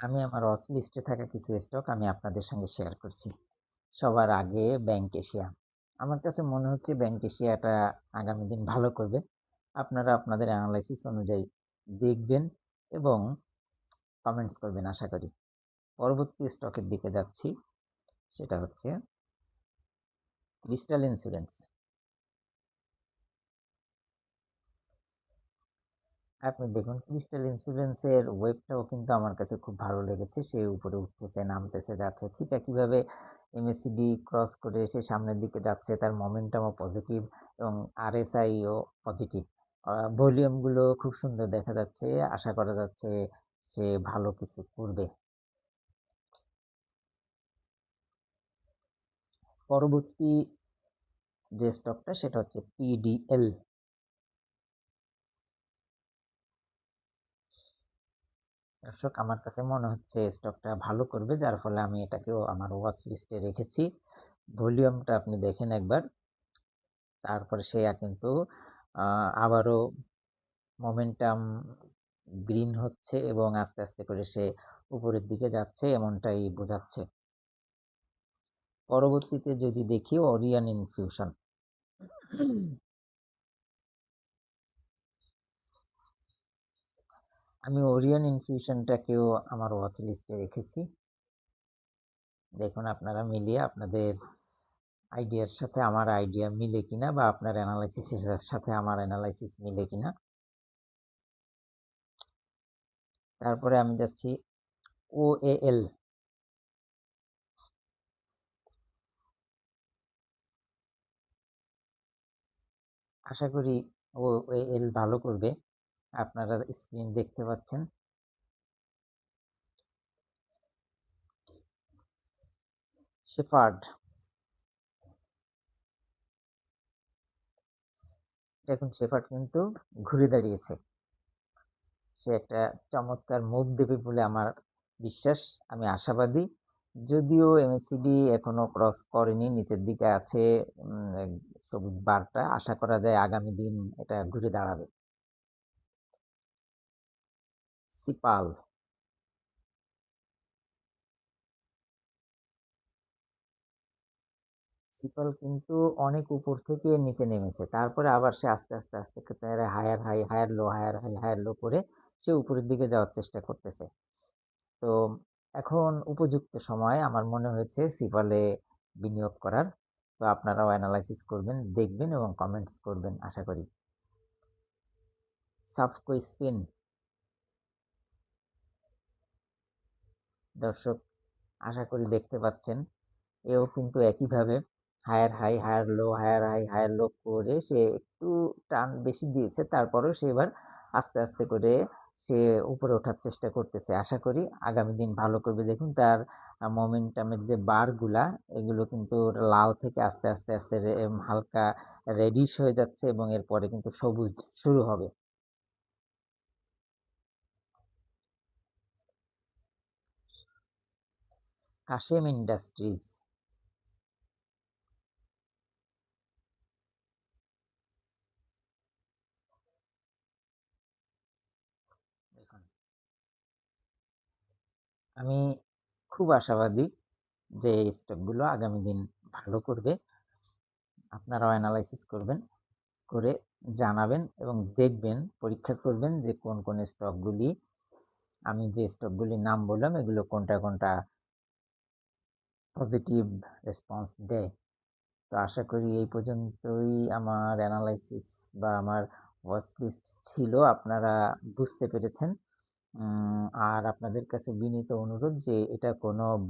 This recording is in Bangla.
আমি আমার ওয়াচ লিস্টে থাকা কিছু স্টক আমি আপনাদের সঙ্গে শেয়ার করছি। সবার আগে ব্যাংক এশিয়া। আমার কাছে মনে হচ্ছে ব্যাংক এশিয়াটা আগামী দিন ভালো করবে। আপনারা আপনাদের এনালাইসিস অনুযায়ী দেখবেন এবং কমেন্টস করবেন আশা করি। পরবর্তী স্টকের দিকে যাচ্ছি, সেটা হচ্ছে ক্রিস্টাল ইন্স্যুরেন্স। আপনি দেখুন ক্রিস্টাল ইন্স্যুরেন্সের ওয়েবটাও কিন্তু আমার কাছে খুব ভালো লেগেছে। সে উপরে উঠতেছে, নামতেছে, যাচ্ছে। ঠিক একইভাবে MACD ক্রস করে সে সামনের দিকে যাচ্ছে। তার মোমেন্টামও পজিটিভ এবং RSI ও পজিটিভ। ভলিউমগুলো খুব সুন্দর দেখা যাচ্ছে। আশা করা যাচ্ছে সে ভালো কিছু করবে। পরবর্তী যে স্টকটা সেটা হচ্ছে PDL। দর্শক, আমার কাছে মনে হচ্ছে স্টকটা ভালো করবে, যার ফলে আমি এটাকেও আমার ওয়াচ লিস্টে রেখেছি। ভলিউমটা আপনি দেখেন একবার। তারপরে সে কিন্তু আবারও মোমেন্টাম গ্রিন হচ্ছে এবং আস্তে আস্তে করে সে উপরের দিকে যাচ্ছে এমনটাই বোঝাচ্ছে। পরবর্তীতে যদি দেখি ওরিয়ন ইনফিউশন। আমি ওরিয়ন ইনফিউশনটাকেও আমার ওয়াচ লিস্টে রেখেছি। দেখুন আপনারা মিলিয়ে আপনাদের আইডিয়ার সাথে আমার আইডিয়া মিলে কিনা বা আপনার অ্যানালাইসিসের সাথে আমার অ্যানালাইসিস মিলে কিনা। তারপরে আমি যাচ্ছি OAL। আশা করি OAL ভালো করবে। আপনারা স্ক্রিন দেখতে পাচ্ছেন। শেফার্ড, দেখুন শেফার্ড কিন্তু ঘুরে দাঁড়িয়েছে। সে একটা চমৎকার মুভ দেবে বলে আমার বিশ্বাস। আমি আশাবাদী। যদিও MACD এখনো ক্রস করেনি, নিচের দিকে আছে সবুজ বারটা। আশা করা যায় আগামী দিন এটা ঘুরে দাঁড়াবে। সিপাল, সিপাল কিন্তু অনেক উপর থেকে নিচে নেমেছে। তারপরে আবার সে আস্তে আস্তে আস্তে করে higher high, higher low, higher high, higher low করে সে উপরের দিকে যাওয়ার চেষ্টা করতেছে। তো এখন উপযুক্ত সময় আমার মনে হয়েছে সিপালে বিনিয়োগ করার। তো আপনারাও অ্যানালাইসিস করবেন, দেখবেন এবং কমেন্টস করবেন আশা করি। সাফকো স্পিন, দর্শক আশা করি দেখতে পাচ্ছেন। এও কিন্তু একইভাবে higher high, higher low, higher high, higher low করে সে একটু টান বেশি দিয়েছে। তারপরেও সে এবার আস্তে আস্তে করে সে উপরে ওঠার চেষ্টা করতেছে। আশা করি আগামী দিন ভালো করবে। দেখুন তার মোমেন্টামের যে বারগুলা, এগুলো কিন্তু লাল থেকে আস্তে আস্তে আস্তে হালকা রেডিশ হয়ে যাচ্ছে এবং এরপরে কিন্তু সবুজ শুরু হবে। কাশেম ইন্ডাস্ট্রিজ, দেখুন আমি খুব আশাবাদী যে এই স্টকগুলো আগামী দিন ভালো করবে। আপনারাও অ্যানালাইসিস করবেন, করে জানাবেন এবং দেখবেন, পরীক্ষা করবেন যে কোন কোন স্টকগুলি, আমি যে স্টকগুলির নাম বললাম এগুলো কোনটা কোনটা পজিটিভ রেসপন্স দেয়। তো আশা করি এই পর্যন্তই আমার অ্যানালাইসিস বা আমার ওয়াচ লিস্ট ছিল। আপনারা বুঝতে পেরেছেন। আর আপনাদের কাছে বিনীত অনুরোধ যে এটা কোনো